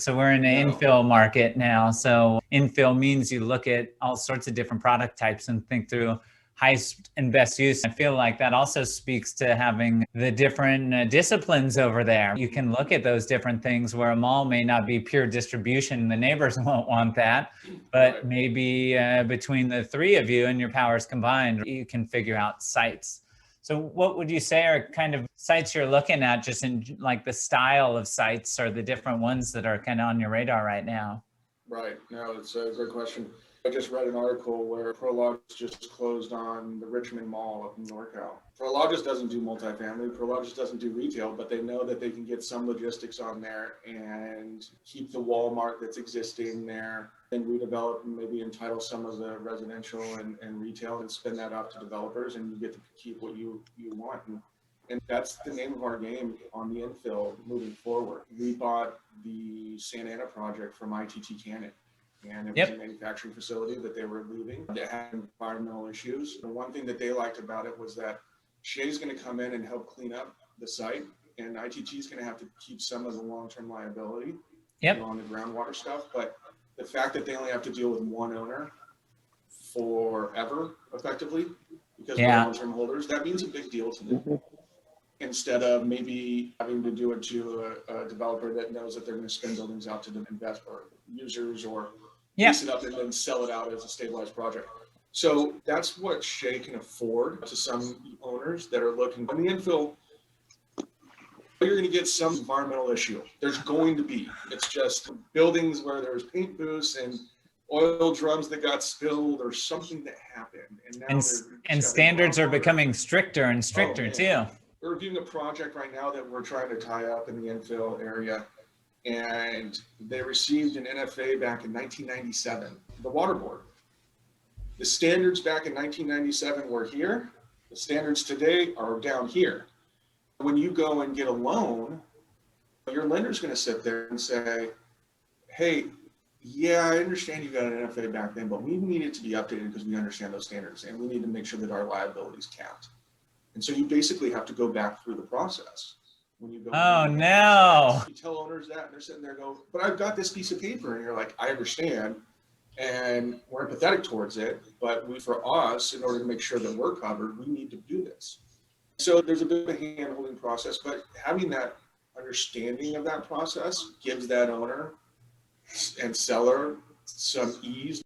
So we're in an infill market now. So infill means you look at all sorts of different product types and think through highest and best use. I feel like that also speaks to having the different disciplines over there. You can look at those different things where a mall may not be pure distribution. The neighbors won't want that, but maybe between the three of you and your powers combined, you can figure out sites. So what would you say are kind of sites you're looking at, just in like the style of sites or the different ones that are kind of on your radar right now? Right. No, it's a great question. I just read an article where Prologis just closed on the Richmond Mall up in NorCal. Prologis doesn't do multifamily, Prologis doesn't do retail, but they know that they can get some logistics on there and keep the Walmart that's existing there and redevelop and maybe entitle some of the residential and retail and spin that off to developers, and you get to keep what you want. And that's the name of our game on the infill moving forward. We bought the Santa Ana project from ITT Cannon. And it was a manufacturing facility that they were leaving that had environmental issues. The one thing that they liked about it was that Shea's going to come in and help clean up the site, and ITT is going to have to keep some of the long-term liability on the groundwater stuff. But the fact that they only have to deal with one owner forever, effectively, because we're long-term holders, that means a big deal to them. Instead of maybe having to do it to a developer that knows that they're going to spin buildings out to the invest or users or lease it up and then sell it out as a stabilized project. So that's what Shea can afford to some owners that are looking. On the infill, you're going to get some environmental issue. There's going to be. It's just buildings where there's paint booths and oil drums that got spilled or something that happened. And standards are becoming stricter and stricter too. We're reviewing a project right now that we're trying to tie up in the infill area, and they received an NFA back in 1997, the water board. The standards back in 1997 were here. The standards today are down here. When you go and get a loan, your lender's going to sit there and say, hey, yeah, I understand you got an NFA back then, but we need it to be updated because we understand those standards, and we need to make sure that our liability is capped. And so you basically have to go back through the process. When you go you tell owners that, and they're sitting there going, but I've got this piece of paper. And you're like, I understand. And we're empathetic towards it. But for us, in order to make sure that we're covered, we need to do this. So there's a bit of a hand-holding process, but having that understanding of that process gives that owner and seller some ease